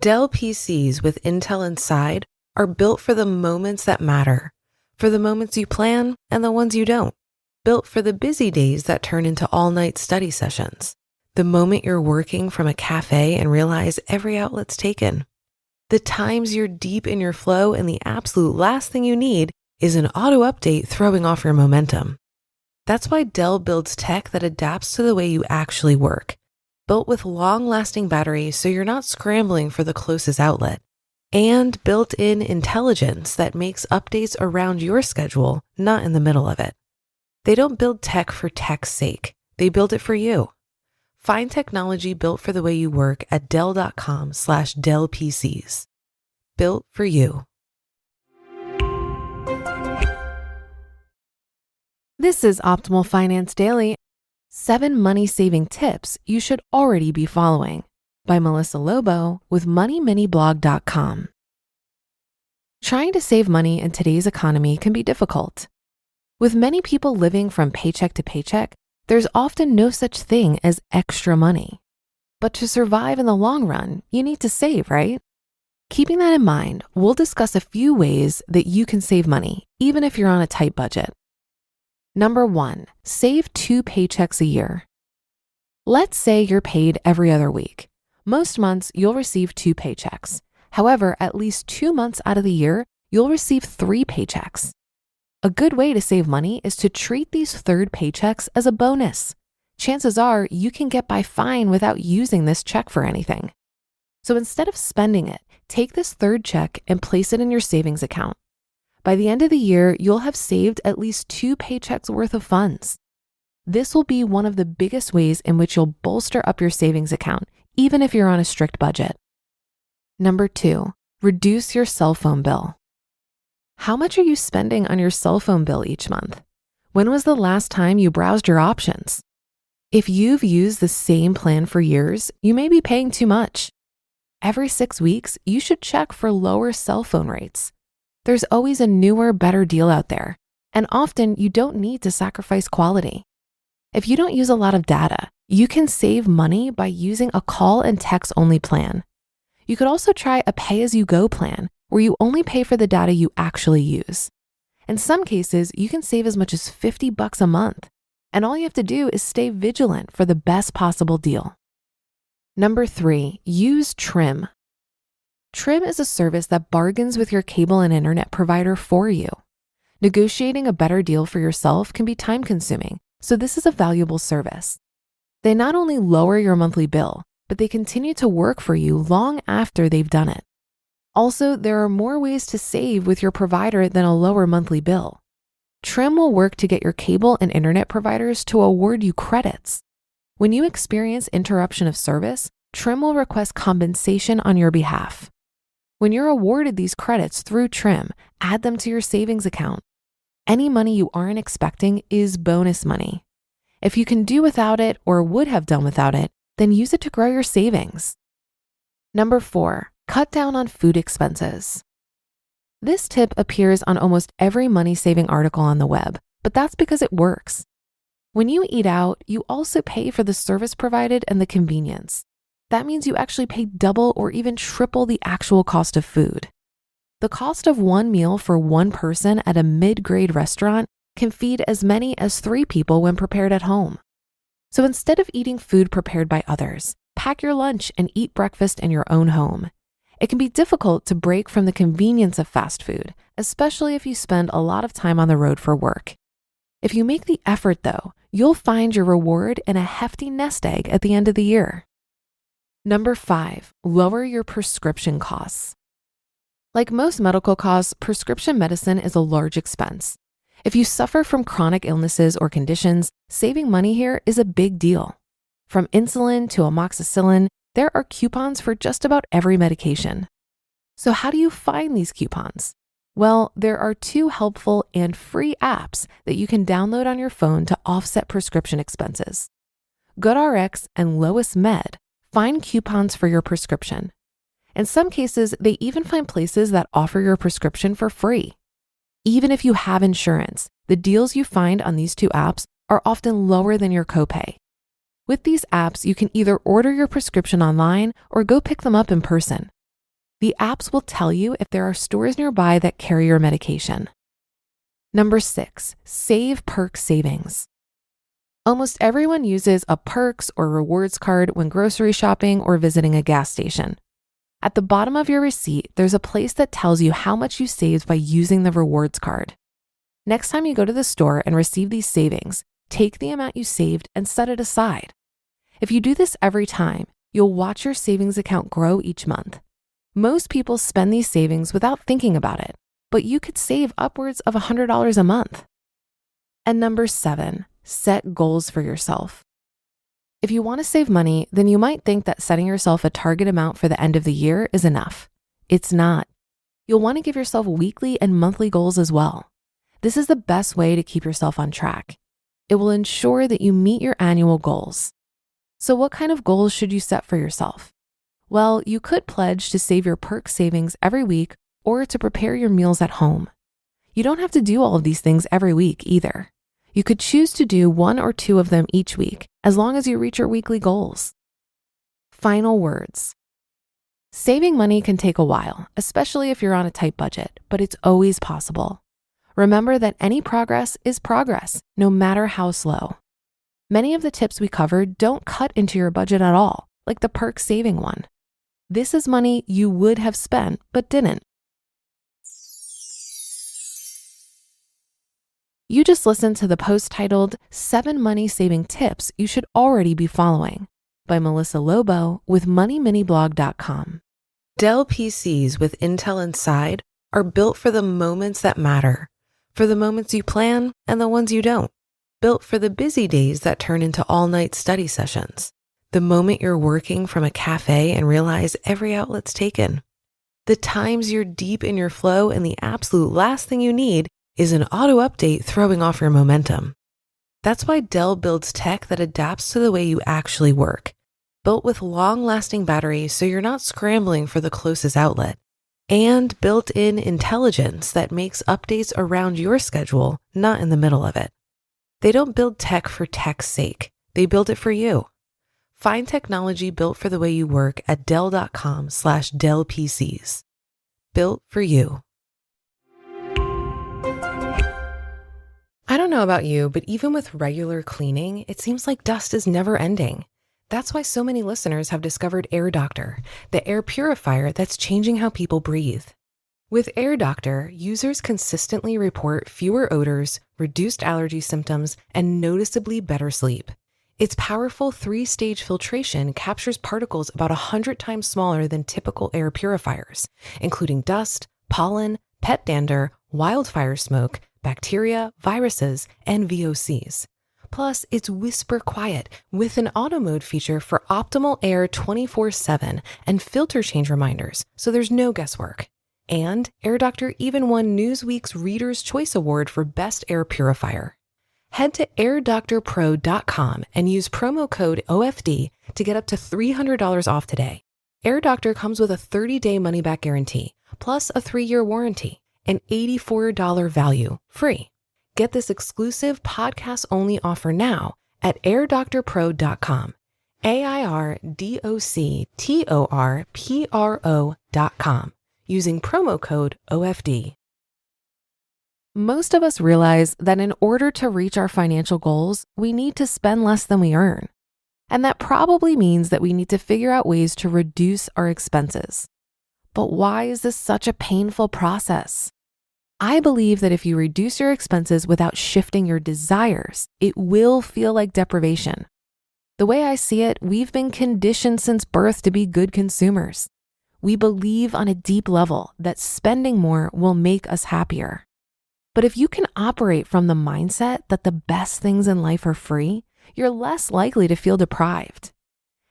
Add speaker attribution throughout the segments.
Speaker 1: Dell PCs with Intel inside are built for the moments that matter, for the moments you plan and the ones you don't. Built for the busy days that turn into all-night study sessions. The moment you're working from a cafe and realize every outlet's taken. The times you're deep in your flow and the absolute last thing you need is an auto update throwing off your momentum. That's why Dell builds tech that adapts to the way you actually work. Built with long-lasting batteries so you're not scrambling for the closest outlet. And built-in intelligence that makes updates around your schedule, not in the middle of it. They don't build tech for tech's sake. They build it for you. Find technology built for the way you work at Dell.com/DellPCs. Built for you.
Speaker 2: This is Optimal Finance Daily, 7 money-saving tips you should already be following, by Melissa Lobo with MoneyMiniBlog.com. Trying to save money in today's economy can be difficult. With many people living from paycheck to paycheck, there's often no such thing as extra money. But to survive in the long run, you need to save, right? Keeping that in mind, we'll discuss a few ways that you can save money, even if you're on a tight budget. Number 1, save 2 paychecks a year. Let's say you're paid every other week. Most months, you'll receive 2 paychecks. However, at least 2 months out of the year, you'll receive 3 paychecks. A good way to save money is to treat these third paychecks as a bonus. Chances are you can get by fine without using this check for anything. So instead of spending it, take this third check and place it in your savings account. By the end of the year, you'll have saved at least 2 paychecks worth of funds. This will be one of the biggest ways in which you'll bolster up your savings account, even if you're on a strict budget. Number 2, reduce your cell phone bill. How much are you spending on your cell phone bill each month? When was the last time you browsed your options? If you've used the same plan for years, you may be paying too much. Every 6 weeks, you should check for lower cell phone rates. There's always a newer, better deal out there, and often you don't need to sacrifice quality. If you don't use a lot of data, you can save money by using a call and text only plan. You could also try a pay-as-you-go plan, where you only pay for the data you actually use. In some cases, you can save as much as $50 a month, and all you have to do is stay vigilant for the best possible deal. Number 3, use Trim. Trim is a service that bargains with your cable and internet provider for you. Negotiating a better deal for yourself can be time-consuming, so this is a valuable service. They not only lower your monthly bill, but they continue to work for you long after they've done it. Also, there are more ways to save with your provider than a lower monthly bill. Trim will work to get your cable and internet providers to award you credits. When you experience interruption of service, Trim will request compensation on your behalf. When you're awarded these credits through Trim, add them to your savings account. Any money you aren't expecting is bonus money. If you can do without it or would have done without it, then use it to grow your savings. Number 4, cut down on food expenses. This tip appears on almost every money-saving article on the web, but that's because it works. When you eat out, you also pay for the service provided and the convenience. That means you actually pay double or even triple the actual cost of food. The cost of one meal for one person at a mid-grade restaurant can feed as many as 3 people when prepared at home. So instead of eating food prepared by others, pack your lunch and eat breakfast in your own home. It can be difficult to break from the convenience of fast food, especially if you spend a lot of time on the road for work. If you make the effort though, you'll find your reward in a hefty nest egg at the end of the year. Number 5, lower your prescription costs. Like most medical costs, prescription medicine is a large expense. If you suffer from chronic illnesses or conditions, saving money here is a big deal. From insulin to amoxicillin, there are coupons for just about every medication. So how do you find these coupons? Well, there are 2 helpful and free apps that you can download on your phone to offset prescription expenses. GoodRx and Lois Med find coupons for your prescription. In some cases, they even find places that offer your prescription for free. Even if you have insurance, the deals you find on these 2 apps are often lower than your copay. With these apps, you can either order your prescription online or go pick them up in person. The apps will tell you if there are stores nearby that carry your medication. Number 6, save perks savings. Almost everyone uses a perks or rewards card when grocery shopping or visiting a gas station. At the bottom of your receipt, there's a place that tells you how much you saved by using the rewards card. Next time you go to the store and receive these savings, take the amount you saved and set it aside. If you do this every time, you'll watch your savings account grow each month. Most people spend these savings without thinking about it, but you could save upwards of $100 a month. And number 7, set goals for yourself. If you want to save money, then you might think that setting yourself a target amount for the end of the year is enough. It's not. You'll want to give yourself weekly and monthly goals as well. This is the best way to keep yourself on track. It will ensure that you meet your annual goals. So what kind of goals should you set for yourself? Well, you could pledge to save your perk savings every week or to prepare your meals at home. You don't have to do all of these things every week either. You could choose to do 1 or 2 of them each week, as long as you reach your weekly goals. Final words. Saving money can take a while, especially if you're on a tight budget, but it's always possible. Remember that any progress is progress, no matter how slow. Many of the tips we covered don't cut into your budget at all, like the perk saving one. This is money you would have spent, but didn't. You just listened to the post titled 7 Money Saving Tips You Should Already Be Following by Melissa Lobo with MoneyMiniBlog.com.
Speaker 1: Dell PCs with Intel inside are built for the moments that matter, for the moments you plan and the ones you don't. Built for the busy days that turn into all-night study sessions. The moment you're working from a cafe and realize every outlet's taken. The times you're deep in your flow and the absolute last thing you need is an auto update throwing off your momentum. That's why Dell builds tech that adapts to the way you actually work. Built with long-lasting batteries so you're not scrambling for the closest outlet. And built-in intelligence that makes updates around your schedule, not in the middle of it. They don't build tech for tech's sake. They build it for you. Find technology built for the way you work at Dell.com/DellPCs. Built for you. I don't know about you, but even with regular cleaning, it seems like dust is never ending. That's why so many listeners have discovered Air Doctor, the air purifier that's changing how people breathe. With Air Doctor, users consistently report fewer odors, reduced allergy symptoms, and noticeably better sleep. Its powerful 3-stage filtration captures particles about 100 times smaller than typical air purifiers, including dust, pollen, pet dander, wildfire smoke, bacteria, viruses, and VOCs. Plus, it's whisper quiet with an auto mode feature for optimal air 24/7 and filter change reminders, so there's no guesswork. And Air Doctor even won Newsweek's Reader's Choice Award for Best Air Purifier. Head to airdoctorpro.com and use promo code OFD to get up to $300 off today. Air Doctor comes with a 30-day money-back guarantee, plus a 3-year warranty, and $84 value, free. Get this exclusive podcast-only offer now at airdoctorpro.com, airdoctorpro.com, using promo code OFD.
Speaker 2: Most of us realize that in order to reach our financial goals, we need to spend less than we earn. And that probably means that we need to figure out ways to reduce our expenses. But why is this such a painful process? I believe that if you reduce your expenses without shifting your desires, it will feel like deprivation. The way I see it, we've been conditioned since birth to be good consumers. We believe on a deep level that spending more will make us happier. But if you can operate from the mindset that the best things in life are free, you're less likely to feel deprived.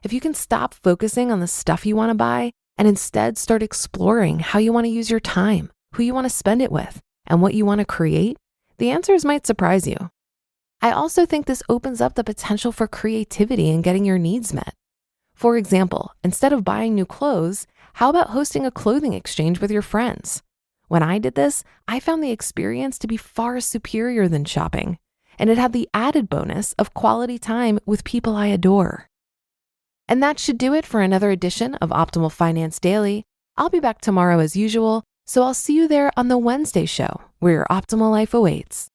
Speaker 2: If you can stop focusing on the stuff you want to buy and instead start exploring how you want to use your time, who you want to spend it with, and what you want to create, the answers might surprise you. I also think this opens up the potential for creativity in getting your needs met. For example, instead of buying new clothes, how about hosting a clothing exchange with your friends? When I did this, I found the experience to be far superior than shopping, and it had the added bonus of quality time with people I adore. And that should do it for another edition of Optimal Finance Daily. I'll be back tomorrow as usual, so I'll see you there on the Wednesday show where your optimal life awaits.